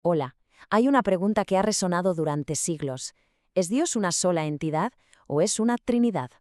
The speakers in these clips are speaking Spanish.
Hola, hay una pregunta que ha resonado durante siglos. ¿Es Dios una sola entidad o es una trinidad?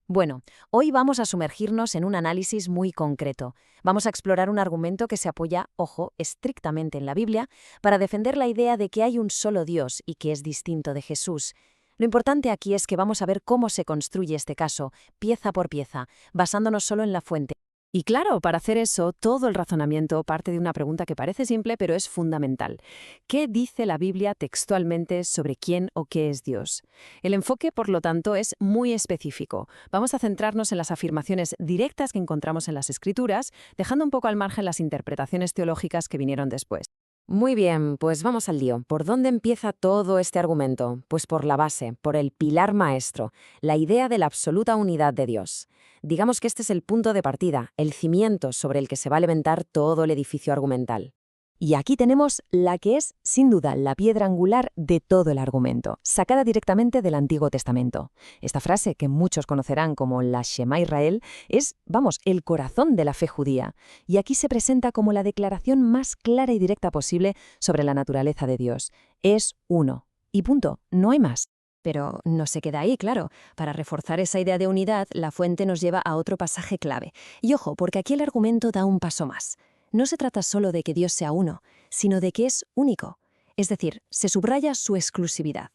Bueno, hoy vamos a sumergirnos en un análisis muy concreto. Vamos a explorar un argumento que se apoya, ojo, estrictamente en la Biblia, para defender la idea de que hay un solo Dios y que es distinto de Jesús. Lo importante aquí es que vamos a ver cómo se construye este caso, pieza por pieza, basándonos solo en la fuente. Y claro, para hacer eso, todo el razonamiento parte de una pregunta que parece simple, pero es fundamental. ¿Qué dice la Biblia textualmente sobre quién o qué es Dios? El enfoque, por lo tanto, es muy específico. Vamos a centrarnos en las afirmaciones directas que encontramos en las Escrituras, dejando un poco al margen las interpretaciones teológicas que vinieron después. Muy bien, pues vamos al lío. ¿Por dónde empieza todo este argumento? Pues por la base, por el pilar maestro, la idea de la absoluta unidad de Dios. Digamos que este es el punto de partida, el cimiento sobre el que se va a levantar todo el edificio argumental. Y aquí tenemos la que es, sin duda, la piedra angular de todo el argumento, sacada directamente del Antiguo Testamento. Esta frase, que muchos conocerán como la Shema Israel, es, vamos, el corazón de la fe judía. Y aquí se presenta como la declaración más clara y directa posible sobre la naturaleza de Dios. Es uno. Y punto, no hay más. Pero no se queda ahí, claro. Para reforzar esa idea de unidad, la fuente nos lleva a otro pasaje clave. Y ojo, porque aquí el argumento da un paso más. No se trata solo de que Dios sea uno, sino de que es único. Es decir, se subraya su exclusividad.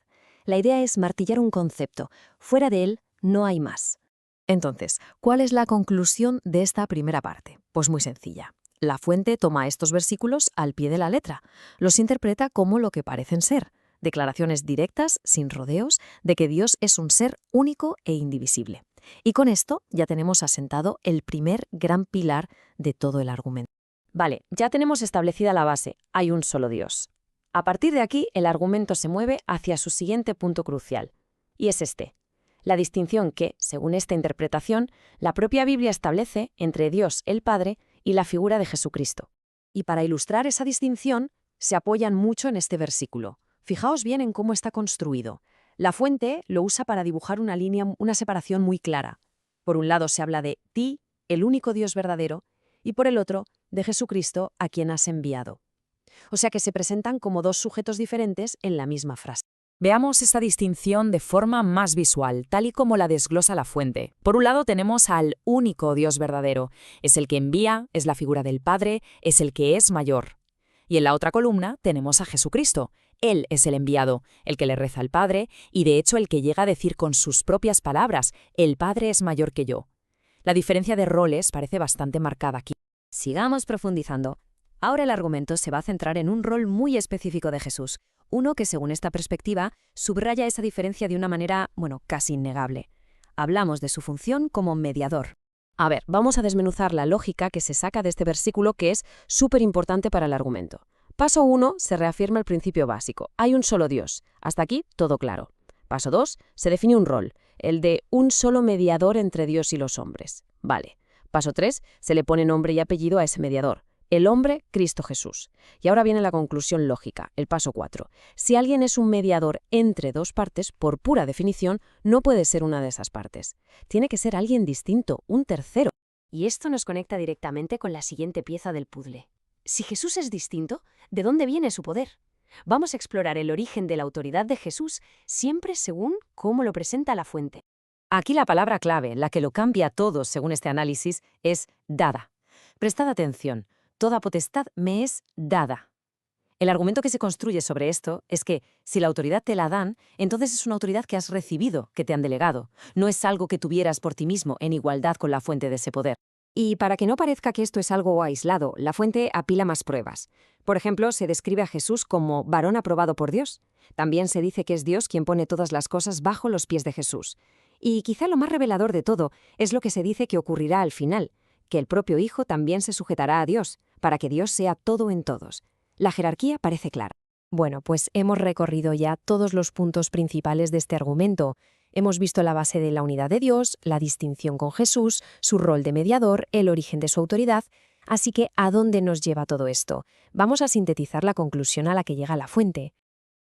La idea es martillar un concepto. Fuera de él, no hay más. Entonces, ¿cuál es la conclusión de esta primera parte? Pues muy sencilla. La fuente toma estos versículos al pie de la letra. Los interpreta como lo que parecen ser. Declaraciones directas, sin rodeos, de que Dios es un ser único e indivisible. Y con esto ya tenemos asentado el primer gran pilar de todo el argumento. Vale, ya tenemos establecida la base, hay un solo Dios. A partir de aquí, el argumento se mueve hacia su siguiente punto crucial, y es este: la distinción que, según esta interpretación, la propia Biblia establece entre Dios el Padre y la figura de Jesucristo. Y para ilustrar esa distinción, se apoyan mucho en este versículo. Fijaos bien en cómo está construido. La fuente lo usa para dibujar una línea, una separación muy clara. Por un lado se habla de ti, el único Dios verdadero, y por el otro, de Jesucristo, a quien has enviado. O sea que se presentan como dos sujetos diferentes en la misma frase. Veamos esta distinción de forma más visual, tal y como la desglosa la fuente. Por un lado tenemos al único Dios verdadero. Es el que envía, es la figura del Padre, es el que es mayor. Y en la otra columna tenemos a Jesucristo. Él es el enviado, el que le reza al Padre, y de hecho el que llega a decir con sus propias palabras: el Padre es mayor que yo. La diferencia de roles parece bastante marcada aquí. Sigamos profundizando. Ahora el argumento se va a centrar en un rol muy específico de Jesús, uno que, según esta perspectiva, subraya esa diferencia de una manera, casi innegable. Hablamos de su función como mediador. A ver, vamos a desmenuzar la lógica que se saca de este versículo, que es súper importante para el argumento. Paso 1, se reafirma el principio básico. Hay un solo Dios. Hasta aquí, todo claro. Paso 2, se define un rol, el de un solo mediador entre Dios y los hombres. Vale. Paso 3, se le pone nombre y apellido a ese mediador. El hombre, Cristo Jesús. Y ahora viene la conclusión lógica, el paso 4. Si alguien es un mediador entre dos partes, por pura definición, no puede ser una de esas partes. Tiene que ser alguien distinto, un tercero. Y esto nos conecta directamente con la siguiente pieza del puzzle. Si Jesús es distinto, ¿de dónde viene su poder? Vamos a explorar el origen de la autoridad de Jesús, siempre según cómo lo presenta la fuente. Aquí la palabra clave, la que lo cambia todo según este análisis, es dada. Prestad atención, toda potestad me es dada. El argumento que se construye sobre esto es que si la autoridad te la dan, entonces es una autoridad que has recibido, que te han delegado. No es algo que tuvieras por ti mismo en igualdad con la fuente de ese poder. Y para que no parezca que esto es algo aislado, la fuente apila más pruebas. Por ejemplo, se describe a Jesús como varón aprobado por Dios. También se dice que es Dios quien pone todas las cosas bajo los pies de Jesús. Y quizá lo más revelador de todo es lo que se dice que ocurrirá al final, que el propio Hijo también se sujetará a Dios, para que Dios sea todo en todos. La jerarquía parece clara. Bueno, pues hemos recorrido ya todos los puntos principales de este argumento. Hemos visto la base de la unidad de Dios, la distinción con Jesús, su rol de mediador, el origen de su autoridad. Así que, ¿a dónde nos lleva todo esto? Vamos a sintetizar la conclusión a la que llega la fuente.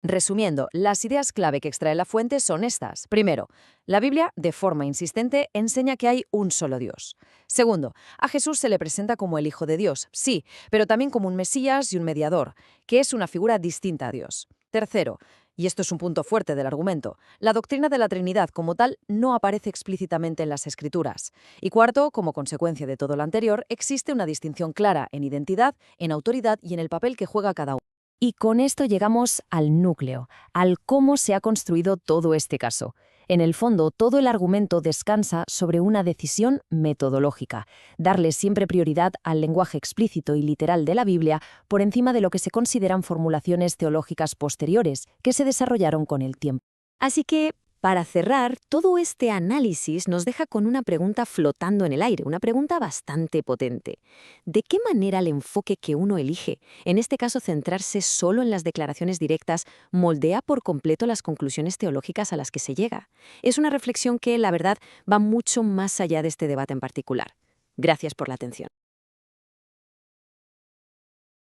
Resumiendo, las ideas clave que extrae la fuente son estas. Primero, la Biblia, de forma insistente, enseña que hay un solo Dios. Segundo, a Jesús se le presenta como el Hijo de Dios, sí, pero también como un Mesías y un mediador, que es una figura distinta a Dios. Tercero, y esto es un punto fuerte del argumento, la doctrina de la Trinidad como tal no aparece explícitamente en las Escrituras. Y cuarto, como consecuencia de todo lo anterior, existe una distinción clara en identidad, en autoridad y en el papel que juega cada uno. Y con esto llegamos al núcleo, al cómo se ha construido todo este caso. En el fondo, todo el argumento descansa sobre una decisión metodológica, darle siempre prioridad al lenguaje explícito y literal de la Biblia por encima de lo que se consideran formulaciones teológicas posteriores que se desarrollaron con el tiempo. Así que, para cerrar, todo este análisis nos deja con una pregunta flotando en el aire, una pregunta bastante potente. ¿De qué manera el enfoque que uno elige, en este caso centrarse solo en las declaraciones directas, moldea por completo las conclusiones teológicas a las que se llega? Es una reflexión que, la verdad, va mucho más allá de este debate en particular. Gracias por la atención.